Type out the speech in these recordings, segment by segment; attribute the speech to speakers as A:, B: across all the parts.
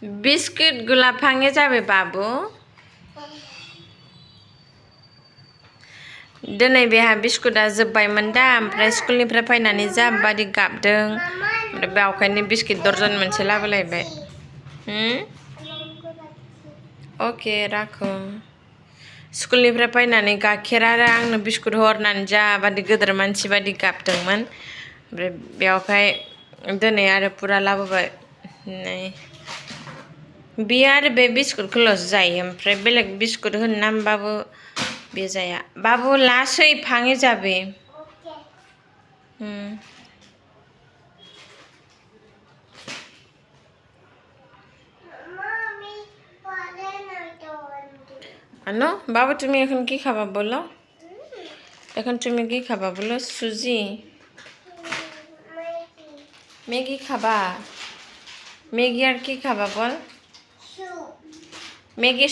A: biscuit गुलाब फांगे जाबाय बाबु दिनै बेहा बिस्कुटआ जोब्बायमोन दा ओमफ्राय स्कुलनिफ्राय फैनानै जा बादि गाबदों ओमफ्राय बेवखायनो बिस्कुट दर्जन मोनसे लाबोलायबाय अके राखो स्कुलनिफ्राय फैनानै गाइखेर आरो आंनो बिस्कुट हरनानै जा बादि गोदोर मानसि बादि गाबदोंमोन ओमफ्राय बेवहाय दिनै आरो पुरा लाबोबाय बियो आरो बे बिस्कुटखौल'सो जायो ओमफ्राय बेलेग बिस्कुट होनो नामबाबो बे जाया बाबु लासै फाङे जाबे আনো বাবু তুমি এখন কি খাবা বলো এখন তুমি কি খাবা বলো সুজি ম্যাগি খাবা ম্যাগি আর কি খাবা বল ম্যাগি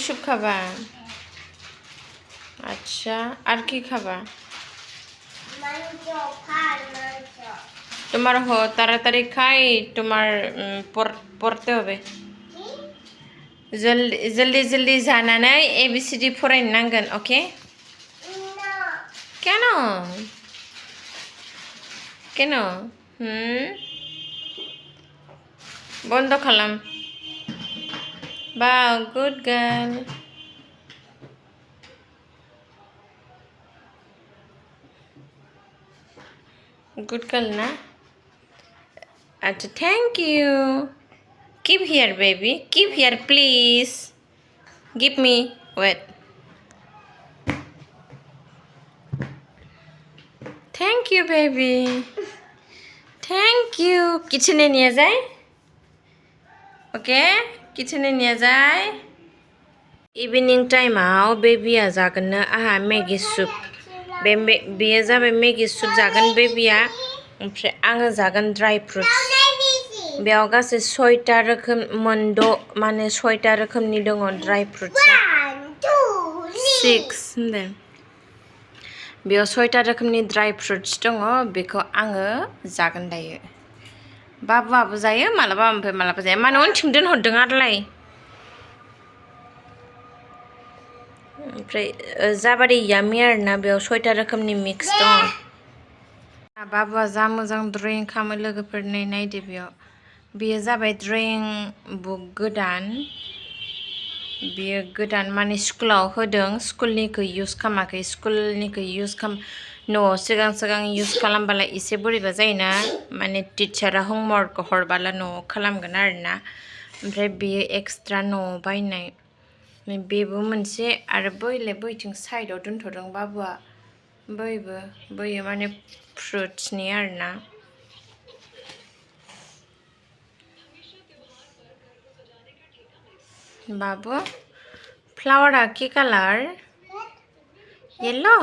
A: স্যুপ খাবা আচ্ছা আর কি খাবা তোমার তাড়াতাড়ি খাই তোমার পড়তে হবে जल्दी जल्दी जानानै ABCD फरायनो नांगोन ओके কেন কেন বন্ধ খালাম বাও গুড গার্ল गुड गर्ल ना अच्छा thank you keep here baby keep here please give me wait thank you baby thank you kitchen e niye jay okay kitchen e niye jay evening time आव baby आ जागोन आहा Maggi soup बेयो जाबाय Maggi soup जागोन बेबिया ओमफ्राय आङो जागोन dry fruits बेयाव गासै 6टा रोखोम मोनद' माने 6टा रोखोमनि दङ ड्राई फ्रुट्सआ 6 होनदों बेयाव 6टा रोखोमनि ड्राई फ्रुट्स दङ बेखौ आङो जागोन दायो बाबुआबो जायो मालाबा ओमफ्राय मालाबा जाया मानो उनथिं दोनहरदों आरोलाय ओमफ्राय जाबादि यामी आरोना बेयाव 6टा रोखोमनि मिक्स दङ बाबुआ जा मोजां ड्रयिं खालामो लोगोफोरनि नायदो बेयो जाबाय ड्रयिं बुक गोदान बेयो गोदान माने स्कुलाव होदों स्कुलनिखौ इउज खालामाखै स्कुलनिखौ इउज न'आव सिगां इउज खालामबालाय एसे बोरैबा जायोना माने टिचारा हमवर्क हरबाला न'आव खालामगोन आरोना ओमफ्राय बेयो एक्सट्रा न'आव बायनाय बेबो मोनसे आरो बैथिं साइडआव दोनथ'दों बाबुआ बैयो माने फ्रुट्सनि आरोना बाबू फ्लावरा की colour yellow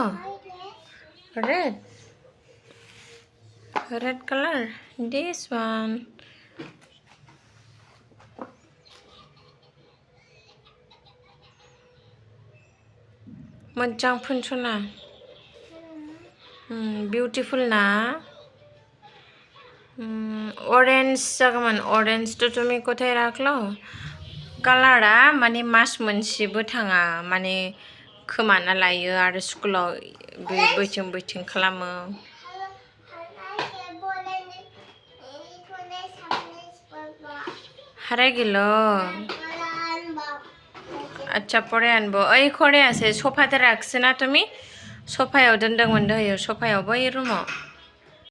A: red colour this one मोजां फुनसना बिउटिफुल ना ऑरेंज जागौमोन ऑरेंज तो तुम्हें कोথায় রাখলো कालारा माने मास मोनसेबो थाङा माने खोमाना लायो आरो स्कुलाव बैथिं खालामो हाराय गेलो अच्छा परे आनबो ओइ खरे आसे सोफाते राखसोना तुमी सोफायाव दोनदोंमोन दहायो सोफायाव बै रुमाव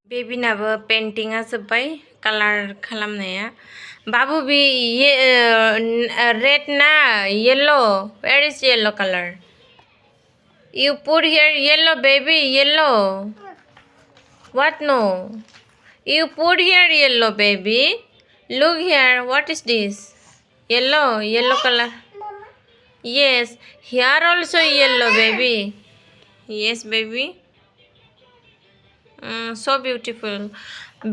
A: बेबिनाबो पेन्टिंआ जोब्बाय कालार खालामनाया बाबू भी ये रेड ना yellow where is yellow colour you put here yellow baby yellow what no you put here yellow baby look here what is this yellow colour yes here also yellow baby yes baby so beautiful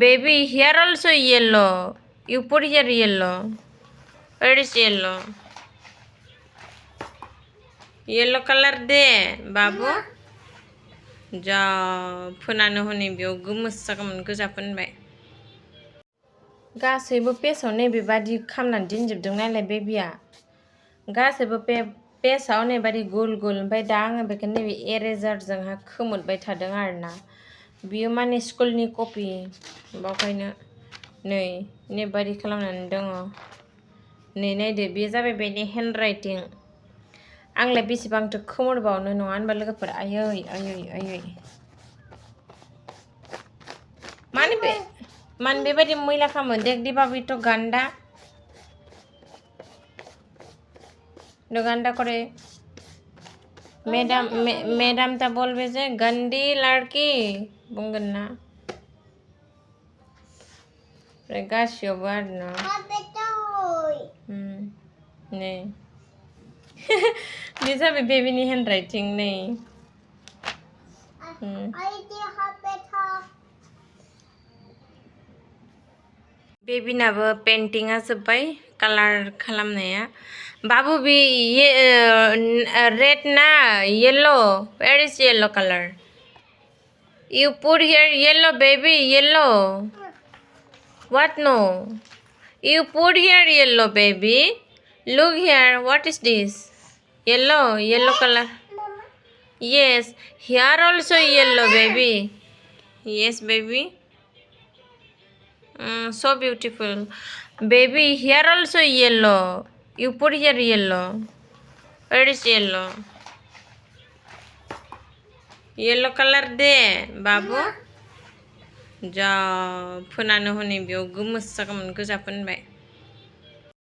A: baby here also yellow you put here yellow where is yellow color de babu जा फोनानो हनै बेयाव गोमोसो जागौमोन गोजा फोनबाय गासैबो पेजाव नैबेबादि खालामनानै दोनजोबदों नालाय बेबिया गासैबो पेजाव नैबादि गुल गुल ओमफ्राय दा आङो बेखौ नैबे एरेजारजोंहा खोमोदबाय थादों आरोना बियो माने स्कुलनि कपि बावखायनो नै नैबादि खालामनानै दङ नै नायदो बेयो जाबाय बेनि हेन्ड राइटिं आंलाय बेसेबांथो खोमोरबावनो नङा होनबा लोगोफोर आयै आयै आयै मानो बेबायदि मैला खालामो देख दिबाबिथ' गान्दा गान्दा करे मैडम ता बोलबे जे गंदी लड़की बुंगोन ना ओमफ्राय गासैयावबो आरोना नै बे जाबाय बेबिनि हेन्ड राइटिं नै बेबिनाबो पेन्टिंआ जोब्बाय कालार खालामनाया बाबु बे रेड ना yellow where is yellow colour you put here yellow baby yellow what no you put here yellow baby look here what is this yellow color yes here also yellow baby yes baby so beautiful baby here also yellow you put here yellow where is yellow color दे बाबु जा फोनानो हनै बेयाव गोमोसो जागौमोन गोजा फोनबाय